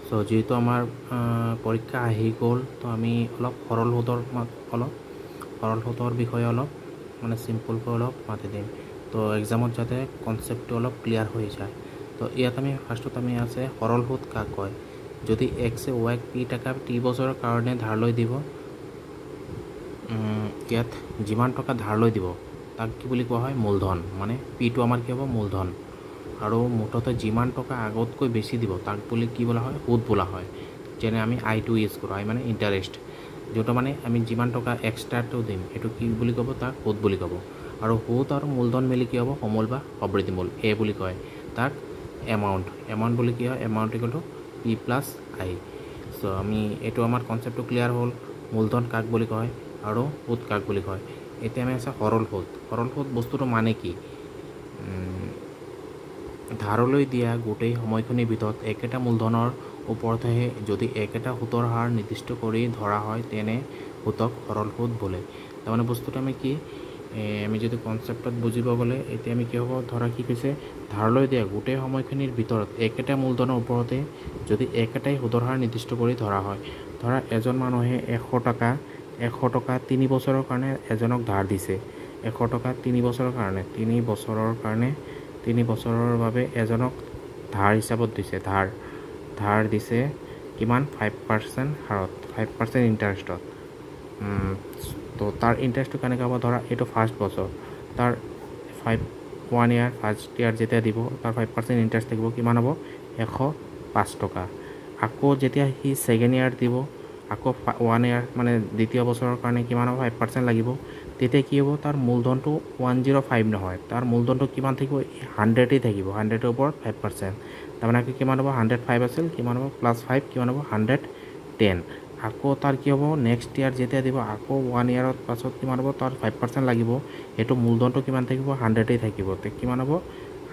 So যেহেতু আমাৰ পৰীক্ষা আহি গ'ল, তো আমি অলপ সৰল সুতৰ বিষয়ে অলপ মানে চিম্পলকৈ অলপ মাতি দিম, তো এক্সামত যাতে কনচেপ্টটো অলপ ক্লিয়াৰ হৈ যায়। তো ইয়াত আমি ফাৰ্ষ্টত আমি আছে সৰল সুত কাক কয়। যদি এক্সে ৱাইক পি টকা টি বছৰৰ কাৰণে ধাৰলৈ দিব, ইয়াত যিমান টকা ধাৰলৈ দিব তাক কি বুলি কোৱা হয়, মূলধন। মানে পিটো আমাৰ কি হ'ব, মূলধন। আৰু মুঠতে যিমান টকা আগতকৈ বেছি দিব তাক বুলি কি বোলা হয়, সুত বোলা হয়। যেনে আমি আইটো ইউজ কৰোঁ, আই মানে ইণ্টাৰেষ্ট। যিটো মানে আমি যিমান টকা এক্সট্ৰাটো দিম সেইটো কি বুলি ক'ব, তাক সুত বুলি ক'ব। আৰু সুত আৰু মূলধন মিলি কি হ'ব, সমূল বা সবৃদ্ধিমূল, এ বুলি কয়। তাক এমাউণ্ট বুলি কি হয়, amount equal to P plus I. চ' আমি এইটো আমাৰ কনচেপ্টটো ক্লিয়াৰ হ'ল, মূলধন কাক বুলি কয় আৰু সুত কাক বুলি কয়। এতিয়া আমি আছে সৰল সুত। সৰল সুত বস্তুটো মানে কি, ধাৰলৈ দিয়া গোটেই সময়খিনিৰ ভিতৰত একেটা মূলধনৰ ওপৰতহে যদি একেটা সুতৰ হাৰ নিৰ্দিষ্ট কৰি ধৰা হয় তেনে সুতক সৰল সুত বোলে। তাৰমানে বস্তুটো আমি কি, আমি যদি কনচেপ্টত বুজিব গ'লে এতিয়া আমি কি হ'ব, ধৰা কি কৈছে, ধাৰলৈ দিয়া গোটেই সময়খিনিৰ ভিতৰত একেটা মূলধনৰ ওপৰতে যদি একেটাই সুতৰ হাৰ নিৰ্দিষ্ট কৰি ধৰা হয়। ধৰা এজন মানুহে 100 টকা 3 বছৰৰ কাৰণে এজনক ধাৰ দিছে। 100 টকা 3 বছৰৰ কাৰণে, 3 বছৰৰ বাবে এজনক ধাৰ হিচাপত দিছে। ধাৰ দিছে কিমান, 5% হাৰত, 5% ইণ্টাৰেষ্টত। তো তাৰ ইণ্টাৰেষ্টটো কেনেকৈ হ'ব, ধৰা এইটো ফাৰ্ষ্ট বছৰ, তাৰ 1 ইয়াৰ ফাৰ্ষ্ট ইয়াৰ যেতিয়া দিব তাৰ 5% ইণ্টাৰেষ্ট থাকিব, কিমান হ'ব, 105 টকা। আকৌ যেতিয়া সি ছেকেণ্ড ইয়াৰ দিব, আকৌ 1 ইয়াৰ মানে দ্বিতীয় বছৰৰ কাৰণে কিমান হ'ব, 5% লাগিব। তেতিয়া কি হ'ব, তাৰ মূলধনটো 105 নহয়, তাৰ মূলধনটো কিমান থাকিব, 100ই থাকিব। 100ৰ ওপৰত 5%, তাৰমানে কিমান হ'ব, 105 আছিল, কিমান হ'ব, +5 কিমান হ'ব, 110। আকৌ তাৰ কি হ'ব, নেক্সট ইয়াৰ যেতিয়া দিব, আকৌ 1 ইয়াৰৰ পাছত কিমান হ'ব, তাৰ 5% লাগিব। সেইটো মূলধনটো কিমান থাকিব, 100ই থাকিব। কিমান হ'ব,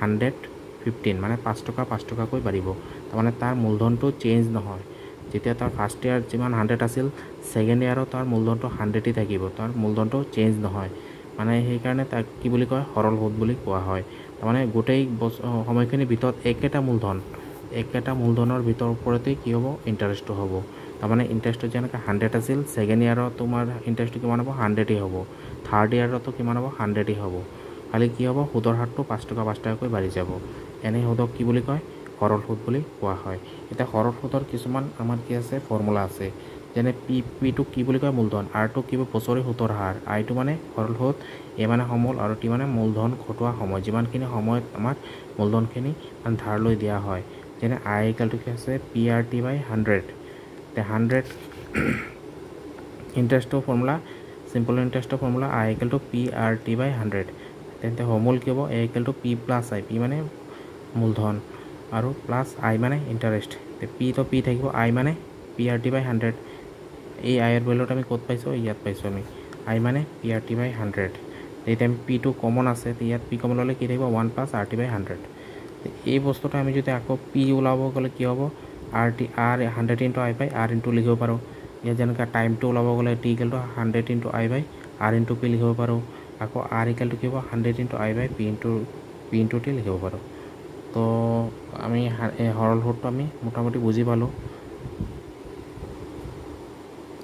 115, মানে 5 টকাকৈ বাঢ়িব। তাৰমানে তাৰ মূলধনটো চেঞ্জ নহয়। যেতিয়া তাৰ ফাৰ্ষ্ট ইয়াৰ যিমান 100 আছিল, ছেকেণ্ড ইয়াৰত তাৰ মূলধনটো 100ই থাকিব, তাৰ মূলধনটো চেঞ্জ নহয়। মানে সেইকাৰণে তাক কি বুলি কয়, সৰল সুত বুলি কোৱা হয়। তাৰমানে গোটেই সময়খিনিৰ ভিতৰত একেটা মূলধনৰ ওপৰতেই কি হ'ব, ইণ্টাৰেষ্টটো হ'ব। তাৰমানে ইণ্টাৰেষ্টটো যেনেকৈ 100 আছিল, ছেকেণ্ড ইয়াৰত তোমাৰ ইণ্টাৰেষ্টটো কিমান হ'ব, 100ই হ'ব। থাৰ্ড ইয়াৰতো কিমান হ'ব, 100ই হ'ব। খালি কি হ'ব, সুতৰ হাৰটো 5 টকাকৈ বাঢ়ি যাব। এনে সুতক কি বুলি কয়, সৰল সুত বুলি কোৱা হয়। এতিয়া সৰল সুতৰ কিছুমান আমাৰ কি আছে, ফৰ্মুলা আছে। যেনে পিটো কি বুলি কয়, মূলধন। আৰটো কি বছৰি সুতৰ হাৰ। আইটো মানে সৰল সুত, এ মানে সমূল, আৰু টি মানে মূলধন ঘটোৱা সময়, যিমানখিনি সময়ত আমাক মূলধনখিনি ধাৰলৈ দিয়া হয়। যেনে আই ইকুৱেলটো কি আছে, PRT/100। 100 ইণ্টাৰেষ্টৰ ফৰ্মুলা, চিম্পল ইণ্টাৰেষ্টৰ formula, I equal to PRT/100। তেন্তে সমূল কি হ'ব, A equal to P plus I. P মানে মূলধন আৰু প্লাছ আই মানে ইণ্টাৰেষ্ট। পিটো পি থাকিব, আই মানে PRT/100। এই আইৰ ভেলুটো আমি ক'ত পাইছোঁ, ইয়াত পাইছোঁ আমি। আই মানে PRT/100। এতিয়া আমি পিটো কমন আছে, ইয়াত পি কমন ল'লে কি থাকিব, 1 + RT/100। এই বস্তুটো আমি যদি আকৌ পি ওলাব গ'লে কি হ'ব, R 100 × I by R into লিখিব পাৰোঁ। ইয়াত যেনেকৈ টাইমটো ওলাব গ'লে T equal to 100 × I by R into P লিখিব পাৰোঁ। আকৌ R ইকুৱেল টু কি হ'ব, 100 × I by P into T লিখিব পাৰোঁ। তো আমি এই সৰল সুতটো আমি মোটামুটি বুজি পালোঁ।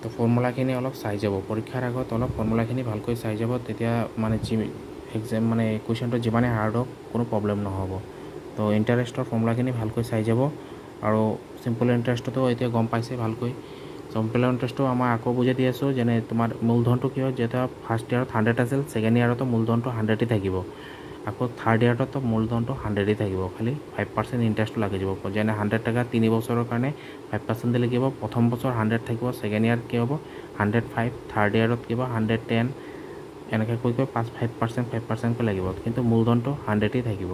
তো ফৰ্মুলাখিনি অলপ চাই যাব, পৰীক্ষাৰ আগত অলপ ফৰ্মুলাখিনি ভালকৈ চাই যাব, তেতিয়া মানে মানে কুৱেশ্যনটো যিমানে হাৰ্ড হওক কোনো প্ৰব্লেম নহ'ব। তো ইণ্টাৰেষ্টৰ ফৰ্মুলাখিনি ভালকৈ চাই যাব। আৰু চিম্পল ইণ্টাৰেষ্টটো এতিয়া গম পাইছে ভালকৈ। চিম্পল ইণ্টাৰেষ্টটো মই আকৌ বুজাই দি আছোঁ। যেনে তোমাৰ মূলধনটো কি হয়, যেতিয়া ফাৰ্ষ্ট ইয়াৰত 100 আছিল, ছেকেণ্ড ইয়াৰতো মূলধনটো 100ই থাকিব। আকৌ থাৰ্ড ইয়াৰতো মূলধনটো 100ই থাকিব, খালি 5% ইণ্টাৰেষ্টটো লাগি যাব। যেনে 100 টকা 3 বছৰৰ কাৰণে 5% দিলে কি হ'ব, প্ৰথম বছৰ 100 থাকিব, ছেকেণ্ড ইয়াৰত কি হ'ব, 105, থাৰ্ড ইয়াৰত কি হ'ব, 110, এনেকৈ কৈ 5% কৈ লাগিব, কিন্তু মূলধনটো 100ই থাকিব।